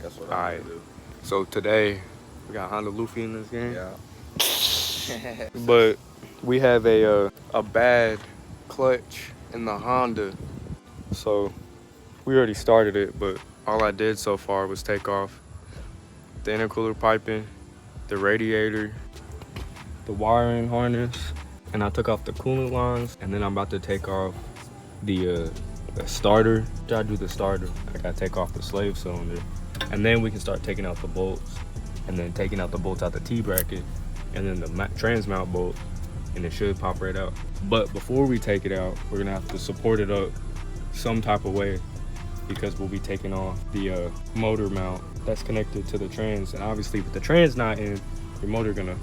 That's what All I'm right. gonna do. So today we got Honda Luffy in this game. Yeah. But we have a bad clutch in the Honda. So we already started it, but all I did so far was take off the intercooler piping, the radiator, the wiring harness, and I took off the coolant lines, and then I'm about to take off the starter. After I do the starter, I gotta take off the slave cylinder, and then we can start taking out the bolts, and then taking out the bolts out the T-bracket, and then the trans mount bolt, and it should pop right out. But before we take it out, we're gonna have to support it up some type of way, because we'll be taking off the motor mount that's connected to the trans, and obviously with the trans not in, your motor gonna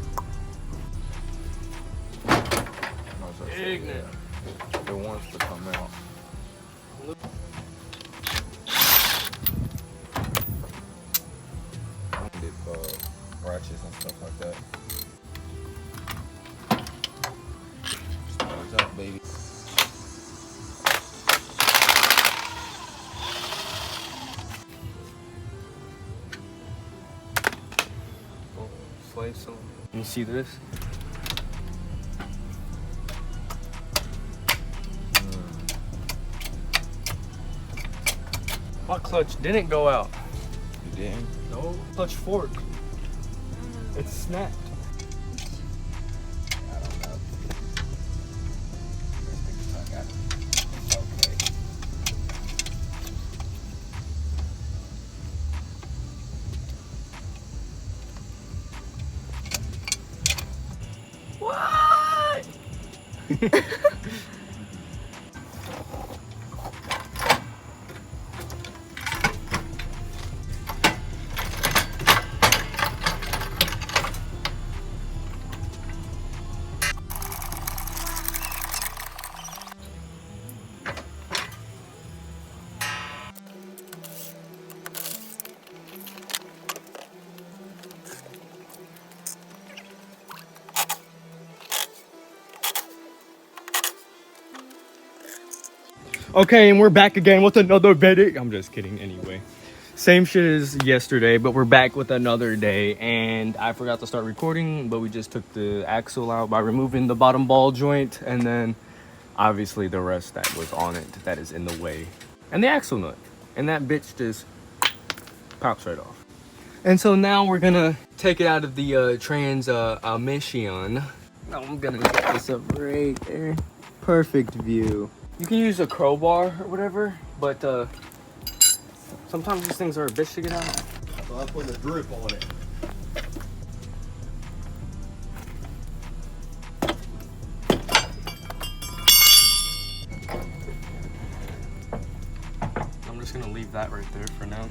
ignorant. It wants to come out. Dip ratchets and stuff like that. Starts up, baby. Slave cylinder. You see this? My clutch didn't go out. You didn't? No. Clutch fork. It snapped. I don't know. I got it. Okay. What? Okay, and we're back again with another video. I'm just kidding anyway. Same shit as yesterday, but we're back with another day. And I forgot to start recording, but we just took the axle out by removing the bottom ball joint. And then obviously the rest that was on it that is in the way. And the axle nut. And that bitch just pops right off. And so now we're gonna take it out of the transmission. I'm gonna get this up right there. Perfect view. You can use a crowbar or whatever, but sometimes these things are a bitch to get out. So I put a drip on it. I'm just gonna leave that right there for now.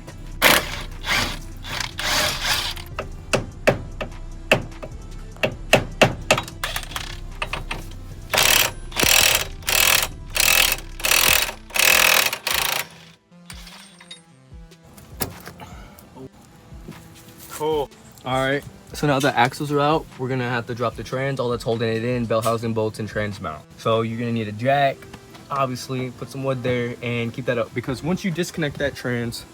Cool. All right, so now the axles are out, we're gonna have to drop the trans. All that's holding it in, bell housing bolts and trans mount. So you're gonna need a jack, obviously, put some wood there and keep that up, because once you disconnect that trans,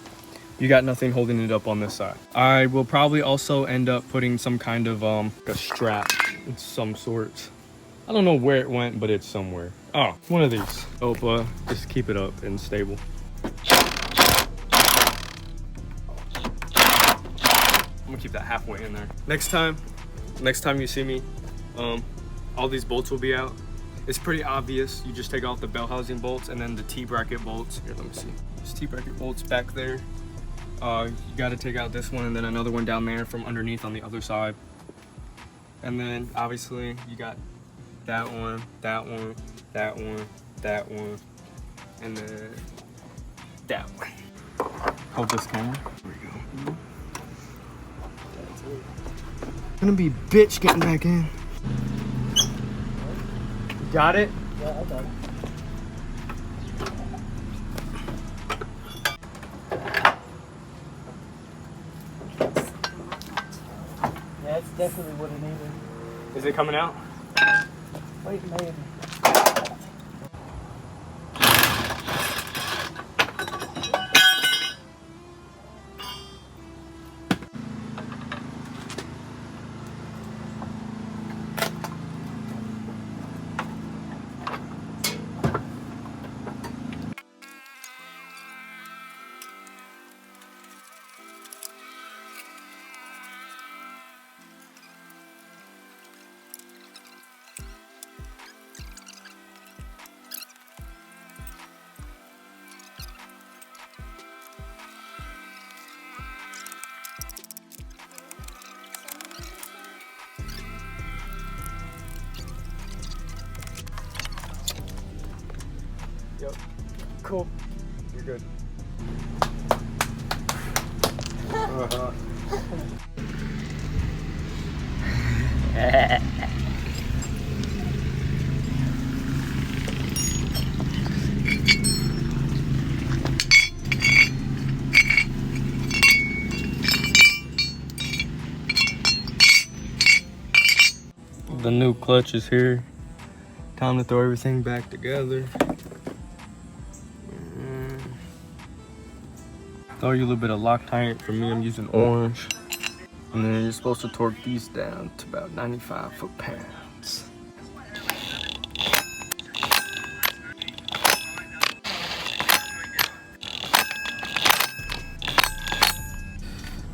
you got nothing holding it up on this side. I will probably also end up putting some kind of a strap of some sort. I don't know where it went, but it's somewhere. Oh, one of these. Hope just keep it up and stable. I'm gonna keep that halfway in there. Next time you see me, all these bolts will be out. It's pretty obvious. You just take off the bell housing bolts and then the T-bracket bolts. Here, let me see. There's T-bracket bolts back there. You gotta take out this one and then another one down there from underneath on the other side. And then obviously you got that one, that one, that one, that one, and then that one. Hold this camera. There we go. Gonna be bitch getting back in. Got it? Yeah, I got it. Yeah, it's definitely what it needed. Is it coming out? Wait, maybe. Cool. You're good. The new clutch is here. Time to throw everything back together. Throw you a little bit of Loctite. For me, I'm using orange. And then you're supposed to torque these down to about 95 foot-pounds.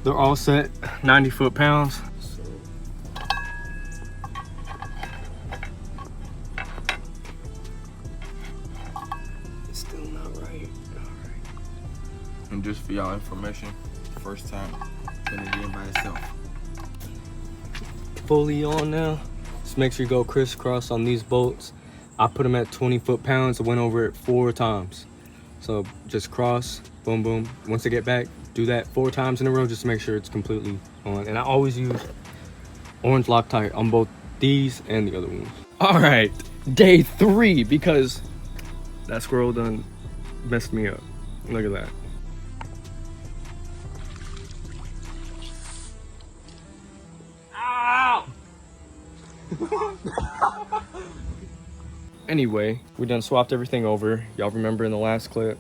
They're all set 90 foot-pounds. It's still not right. And just for y'all information, first time putting it in by itself. Fully on now. Just make sure you go crisscross on these bolts. I put them at 20 foot-pounds. I went over it 4 times. So just cross, boom, boom. Once I get back, do that 4 times in a row just to make sure it's completely on. And I always use orange Loctite on both these and the other ones. All right, day 3, because that squirrel done messed me up. Look at that. Anyway, we done swapped everything over. Y'all remember in the last clip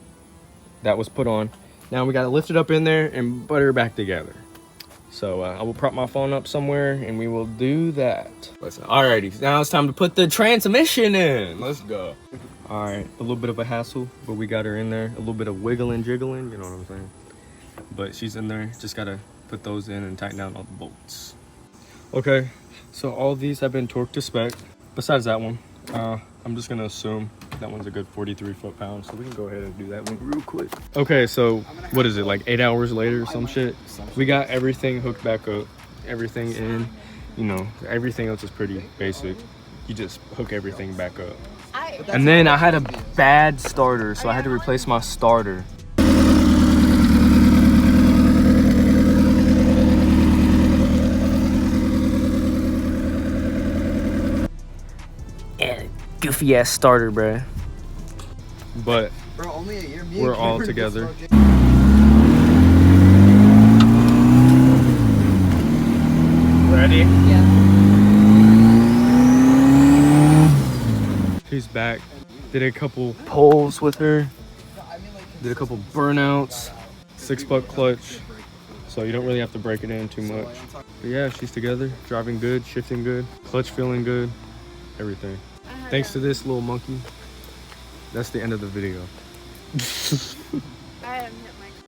that was put on. Now we gotta lift it up in there and butter it back together. So I will prop my phone up somewhere and we will do that. Alrighty, now it's time to put the transmission in. Let's go. All right, a little bit of a hassle, but we got her in there. A little bit of wiggling, jiggling, you know what I'm saying? But she's in there, just gotta put those in and tighten down all the bolts. Okay, so all these have been torqued to spec, besides that one. I'm just gonna assume that one's a good 43 foot-pounds, so we can go ahead and do that one real quick. Okay, so what is it, like 8 hours later or some shit? We got everything hooked back up, everything in, you know, everything else is pretty basic. You just hook everything back up. And then I had a bad starter, so I had to replace my starter. Goofy ass starter, bruh. But Bro, only a year. we're all together. Ready? Yeah. She's back. Did a couple pulls with her. Did a couple burnouts. 6-buck clutch. So you don't really have to break it in too much. But yeah, she's together. Driving good, shifting good, clutch feeling good, everything. Thanks to this little monkey. That's the end of the video. I haven't hit my